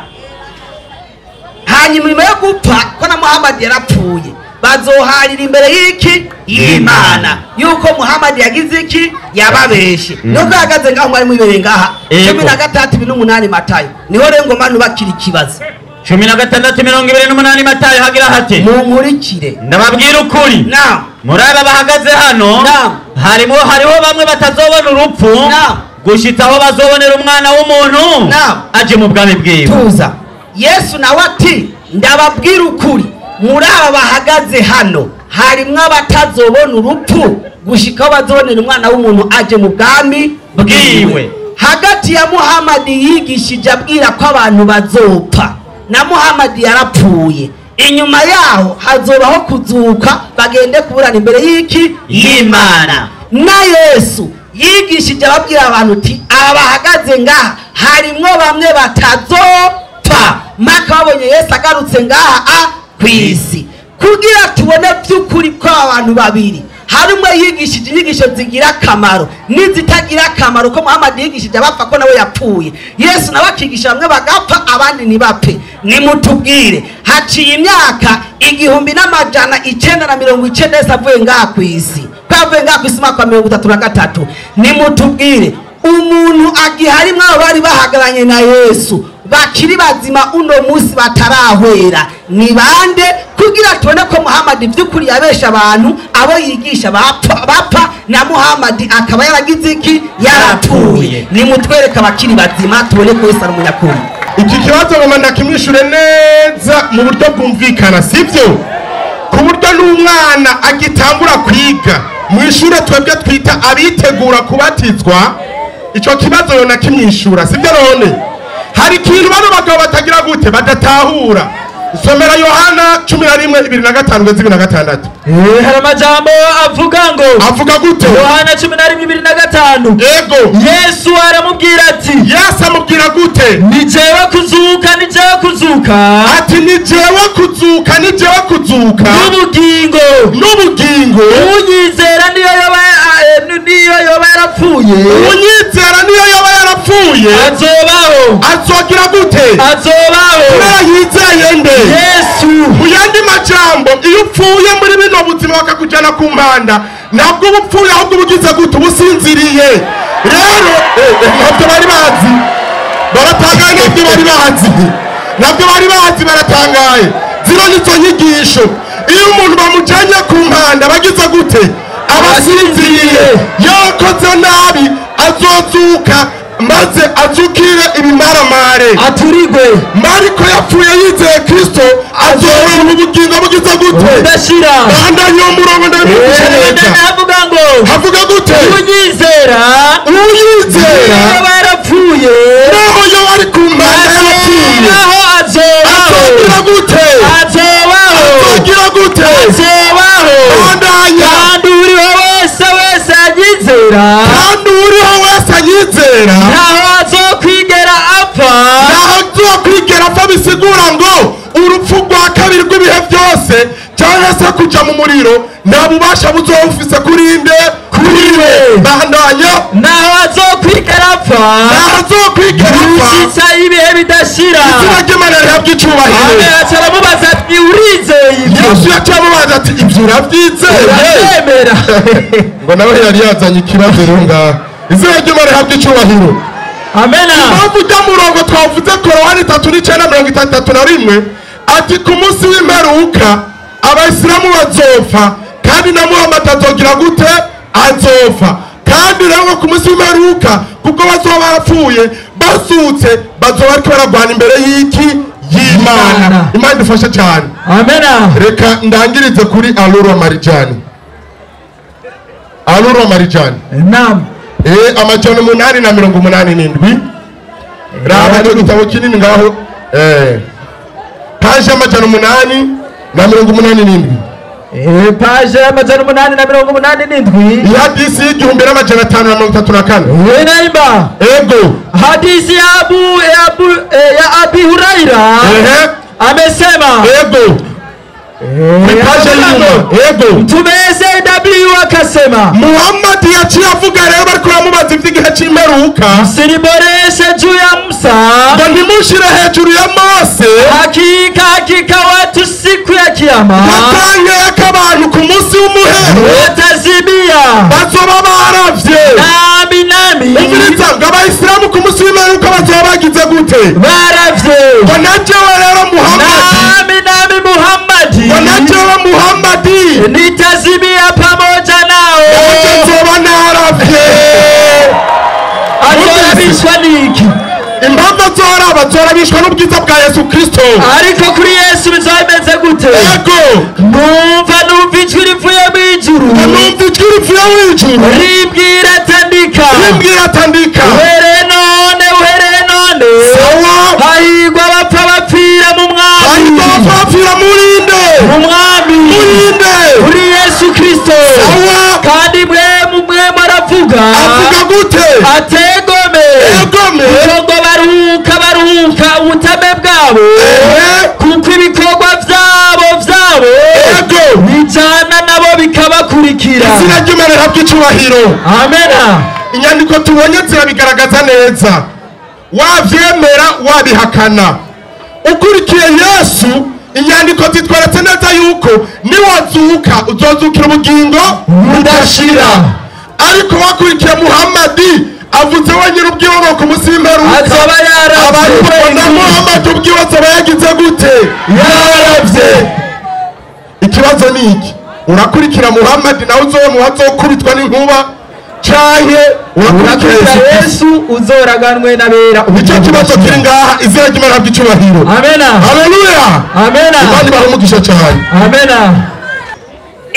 hanyuma nyuma yo gupfa ko na Muhammad yarapfuye bazoharira imbere y'iki? Y'Imana, yuko Muhammad yagize iki? Yababeshe. Nuko yahagaze ngaho mwari mwibereye ngaha 13:8 Matayo, niho rero ngo manu bakira ikibazo. 16:28 Matayo hagira hati Munkurikire ndababwira ukuri, Naam. muri aba bahagaze hano Naam. hariho bamwe batazobona urupfu Naam. gushitsa aho bazobonera umwana w'umuntu Naam. aje mu bwami bwiwe. Tuza Yesu nawe ati ndababwira ukuri, muri aba bahagaze hano harimwo abatazobona urupfu gushika aho bazobonera umwana w'umuntu aje mu bwami bwiwe. Hagati ya Muhammad yigishije abwira ko abantu bazopfa na Muhammad yarapfuye, inyuma yaho hazobaho kuzuka bagende kuburana imbere y'iki? Y'Imana. Na Yesu yigishije ababwira abantu uti aba bahagaze ngaha harimwo bamwe batazopfa, maka babonye Yesu agarutse ngaha kw'isi kugira tubone by'ukuri ko abantu babiri hari umwe yigishije inyigisho zigira akamaro n'izitagira akamaro, ko Muhammad yigishije abapfa ko nawe yapfuye, Yesu nawe akigisha bamwe bagapfa abandi ntibapfe. Nimutubwire haciye imyaka 1990 Yesu avuye ngaha kw'isi, ko yavuye ngaha kw'isi mwaka wa 33. Nimutubwire umuntu agihari mwabo bari bahagaranye na Yesu bakiri bazima uno munsi batarahwera ni bande, kugira tubone ko Muhammad by'ukuri yabesha abantu abo yigisha bapfa na Muhammad akaba yaragize iki? Yarapfuye. Nimutwereka abakiri bazima tubone ko Yesu ari umunyakuri. Iki kibazo ngoma ndakimwishure neza mu buryo bwumvikana, sivyo? Ku buryo n'umwana agitangura kwiga mu ishure twebwe twita abitegura kubatizwa, ico kibazo yo nakimwishura, sivyo? None hari ikintu bano bagabo batagira gute? Badatahura. Somera Yohana 11:25-26. Hari amajambo avuga ngo, avuga gute? Yohana 11:25. Yego. Yesu aramubwira ati, Yesu amubwira gute? ni jewe kuzuka, ni jewe kuzuka, Ati ni jewe kuzuka, ni jewe kuzuka n'ubugingo, n'ubugingo. unyizera niyo yoba yarapfuye, Unyizera niyo yoba yarapfuye azobaho. azogira gute? Azobaho. Kubera yizeye nde? Yesu. Mu yandi majambo, iyo upfuye muri bino buzima bakakujyana ku mpanda, ntabwo uba upfuye ahubwo uba ugize gute? ubusinziriye. Rero ntabyo bari bazi, baratangaye. Ntabyo bari bazi baratangaye. Zino nizo nyigisho. Iyo umuntu bamujyanye ku mpanda bagize gute? Abasinziriye. Yakoze nabi azozuka maze azukire ibimaramara. ntibamarare aturigwe mariko yapfuye yizeye kristo azoronka ubugingo bugize gute udashira bandanye uwo murongo ndabivugisha neza havuga ngo havuga gute unyizera barapfuye naho yo ari ku mpande y'abapfuye naho azogira gute azogira gute bandanye kandi uriho wese anyizera kandi uriho wese anyizera ntaho azokwigera apfa bisigura ngo urupfu rwa kabiri rw'ibihe byose cyangwa se kuja mu muriro nta bubasha buzoba bufise kuri we bandanya naho azokwigera apfa gushitsa ibihe bidashira izina ry'Imana rihabwa icubahiro aramubaza ati urizeye ibyo yesu yacamubaza ati ibyo urabyizeye urabyemera ngo nawe yari yazanye ikibazo rero ngaha izina ry'Imana rihabwa icubahiro amena impamvu ujya murongo twavuze korowani 3:931 ati ku munsi w'imperuka abayisilamu bazopfa kandi na Muhammad azogira gute azopfa kandi rero ku munsi w'imperuka kuko bazoba barapfuye basutse bazoba ariko baragwana imbere y'iki y'Imana Imana idufashe cyane amena reka ndangirize kuri Alura Marijani naam amajana 887 raba cyo gitabo kinini ngaho paje amajana 887 paje amajana 887 hadisi y'igihumbi n'amajana 534 naimba ego hadisi ya Abi Huraira amesema ego paje yuma ego Mtume SAW akasema Muhammad yaciye avuga rero bariko bamubaza ivy'igihe c'imperuka msiniboreshe juu ya Musa ngo ntimushire hejuru ya Mose hakika watu siku ya kiyama batanye k'abantu ku munsi w'umuhero watazibia bazoba baravye nami umviriza ngo abayisilamu ku munsi w'imperuka bazoba bagize gute baravye ngo najewe rero Muhammad nami Muhammadi ngo najewe Muhammadi nitazibia pamoja nao nzoba naravye azorabishwa niki impamvu azorabishwa n'ubwiza bwa Yesu Kristo ariko kuri Yesu bizoba bimeze gute ego numva ijwi rivuye mw'ijuru rimbwira atandika uhereye none sawa hahirwa abapfa bapfira mu murinde mwami kuri Yesu Kristo sawa kandi mwe maravuga avuga gute ategome ngo baruhuka ubutame bwabo kuko ibikorwa vyabo bijana nabo bikabakurikira izina ry'Imana rihabwa icubahiro amena inyandiko tubonye zirabigaragaza neza wavyemera wabihakana ukurikiye Yesu inyandiko zitweretse neza yuko niwazuka uzozukira ubugingo budashira ariko wakurikiye Muhammadi avuze wenyine ubwiwe ku munsi w'imperuka azoba yaravye na Muhammad ubwiwe azoba yagize gute yaravye ikibazo ni iki urakurikira Muhammad nawe uzokubitwa n'inkuba canke urakurikira Yesu uzoraganwe n'abera icyo kibazo kiri ngaha izina ry'Imana rihabwa icubahiro amena haleluya amena Imana ibahe cyane amena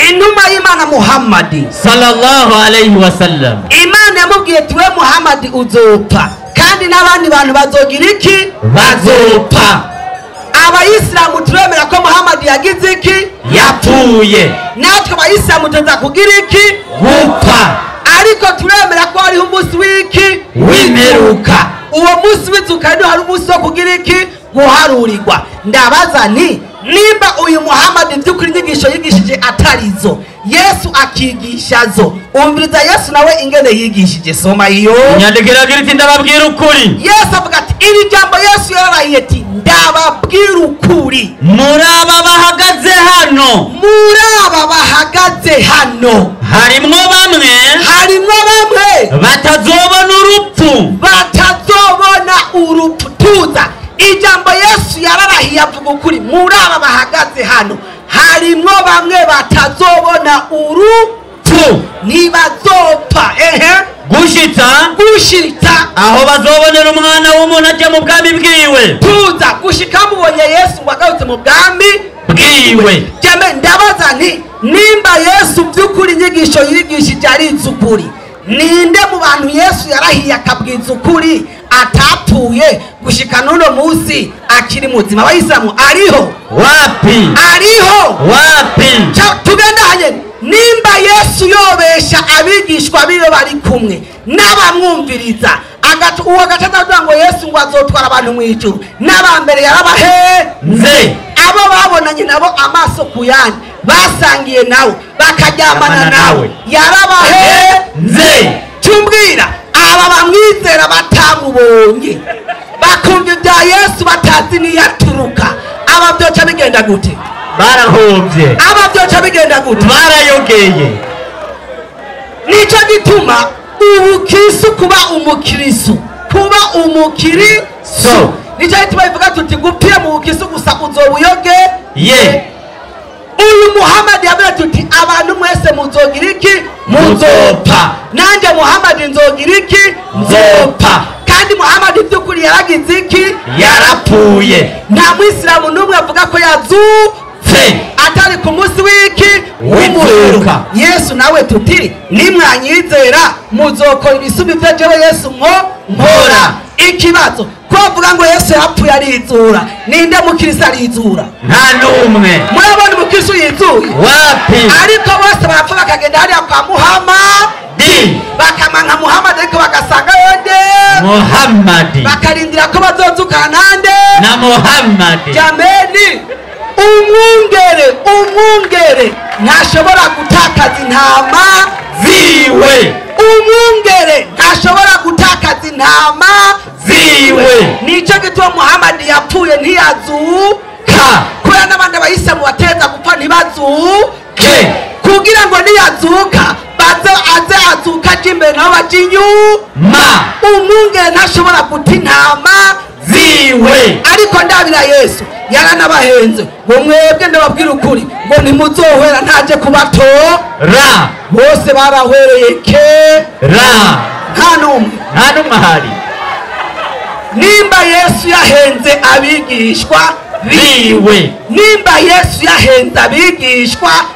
intumwa y'Imana Muhammadi sallallahu alayhi wa sallam Imana yamubwiye ati we Muhammadi uzopfa kandi n'abandi bantu bazogira iki bazopfa abayisilamu turemera ko Muhammadi yagize iki yapfuye natwe abayisilamu tuza kugira iki gupfa ariko turemera ko hariho umunsi w'iki w'imperuka uwo munsi w'izuka niho hari umunsi wo kugira iki guharurirwa ndabaza nti nimba uyu Muhammad by'ukuri inyigisho yigishije atarizo Yesu akigishazo umviriza Yesu nawe ingene yigishije soma iyo nyandikiragira iti ndababwira ukuri Yesu avuga ati iri jambo Yesu yarahiye ati ndababwira ukuri muri aba bahagaze hano harimwo bamwe batazobona urupfu tuza ijambo Yesu yararahiye avuga ukuri muri aba bahagaze hano harimwo bamwe batazobona urupfu ntibazopfa gushitsa aho bazobonera umwana w'umuntu ajya mu bwami bwiwe. tuza gushika mubonye Yesu ngo agarutse mu bwami bwiwe. Jame ndabaza nti nimba Yesu by'ukuri inyigisho yigishije ari izukuri, ninde mu bantu Yesu yarahiye akabwiza ukuri atapfuye gushika n'uno munsi akiri muzima? Abayisilamu ariho? Wapi? Ariho? Wapi? Tugendanye nimba Yesu yobesha abigishwa biwe bari kumwe n'abamwumviriza uwo agataza ngo Yesu ngo azotwara abantu mu ijuru, n'abambere yarabahenze, abo babonanye nabo amaso ku yandi, basangiye nawe bakaryamana nawe, yarabahenze. Cyumbwira aba bamwizera batamubonye bakumva ibya Yesu batazi niyaturuka, aba byoca bigenda gute? Barahombye. Aba byoca bigenda gute? Barayogeye. Nico gituma ubukristo kuba umukristo nico gituma bivuga tuti gupira mu bukristo gusa uzobuyoge ye. Uyu Muhammad yabira tuti abantu mwese muzogira iki? Muzopfa. Nanje Muhammad nzogira iki? Nzopfa. Kandi Muhammad by'ukuri yaragize iki? Yarapfuye. Nta Muislamu n'umwe avuga ko yazupfe atari ku munsi w'iki? W'imperuka. Yesu nawe tuti nimwanyizera muzokora ibisubi bya jewe Yesu nkora. Ikibazo ko avuga ngo Yesu yapfuye arizura, ninde mukirisa arizura? Nta n'umwe. Murabona umukirisa yizuye? Wapi? Ariko bose barapfa bakagenda hariya kwa Muhammad, bakamanka Muhammad ariko bagasanga yonde Muhammad, bakarindira ko bazozukana nande na Muhammad. Jameni, umwungere ntashobora gutakaza intama ziwe. Umwungere ntashobora gutakaza intama ziwe. Nico gituma Muhammad yapfuye ntiyazuka, kubera n'abandi bayise mu bateza gupfa ntibazuke, kugira ngo niyazuka aze azuka imbere nabo baje inyuma. Umwungere ntashobora guta intama ziwe. Ariko ndabira Yesu yaranabahenze ngo mwebwe ndababwira ukuri ngo ntimuzohwera ntaje kubatora. Bose barahwereye nta n'umwe ahari. Nimba Yesu yahenze abigishwa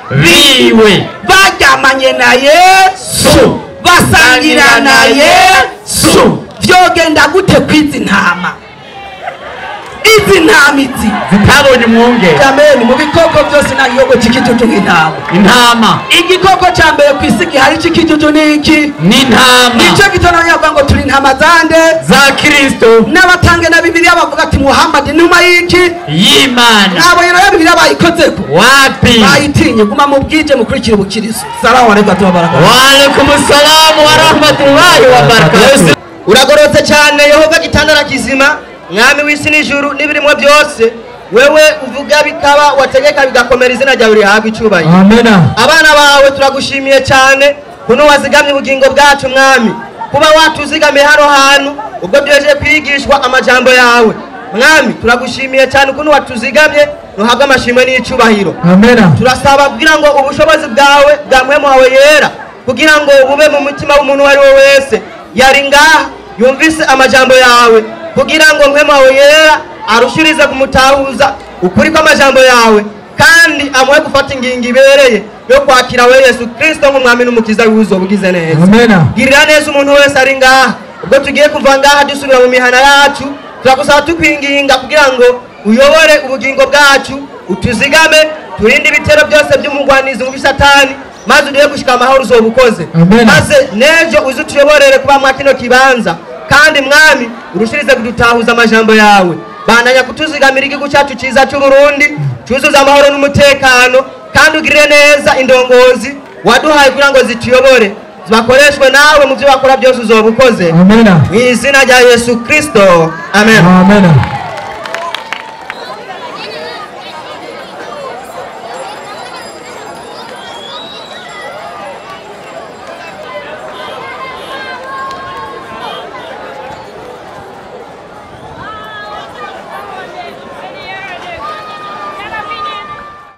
biwe, baryamanye na Yesu, basangira na Yesu, vyogenda gute kwizi ntama? Izi ntamizi zitabonye umwungere. Jameni, mu bikoko byose nta gihugu cy'ikijuju nk'intama. Igikoko cya mbere ku isi gihari cy'ikijuju ni iki? Ni intama. Nicyo gitona yavuga ngo turi intama zande za Kristo. N'abatange na Bibiliya bavuga ati Muhammad numa y'iki? Y'Imana. Abo rero Bibiliya bayikozeko. Wapi? Bayitinye guma mu bwije mukurikira ubukiriso. Salamu alaykum wa barakatuh. Wa alaykum assalam wa rahmatullahi wa barakatuh. Uragorotse cyane Yehova gitandara kizima, mwami w'isi n'ijuru n'ibirimo byose, wewe uvuga bikaba, wategeka bigakomera, izina ryawe rihabwa icyubahiro. Amen. Abana bawe turagushimiye cyane kuno wazigamye ubugingo bwacu mwami, kuba watuzigamiye hano hantu ubwo byeje kwigishwa amajambo yawe. Mwami turagushimiye cyane kuno watuzigamye, nuhabwa amashimwe n'icyubahiro. Amen. Turasaba kugira ngo ubushobozi bwawe bwamwe mu wawe yera, kugira ngo bube mu mutima w'umuntu wari we wese yari ngaha yumvise amajambo yawe, kugira ngo mwe mawe yera arushirize kumutahuza ukuri kw'amajambo yawe, kandi amwe gufata ingingo ibereye yo kwakira we Yesu Kristo nk'umwami n'umukiza w'uzobugize neza. Amen. Girira neza umuntu wese ari ngaha, ubwo tugiye kuva ngaha dusubira mu mihana yacu, turakusaba tukwinginga kugira ngo uyobore ubugingo bwacu, utuzigame, turinde ibitero byose by'umugwanizi mu bisatani, maze uduhe gushika amahoro uzobukoze. Maze nejo uzutuyoborere kuba mwa kino kibanza, kandi mwami urushirize kudutahuza amajambo yawe. Bandanya kutuzigamira igihugu cyacu cyiza cy'u Burundi, cyuzuza amahoro n'umutekano, kandi ugirire neza indongozi waduhaye kugira ngo zituyobore, zibakoreshwe nawe mu byo bakora byose uzobukoze. Mu izina rya Yesu Kristo, amen. Amen.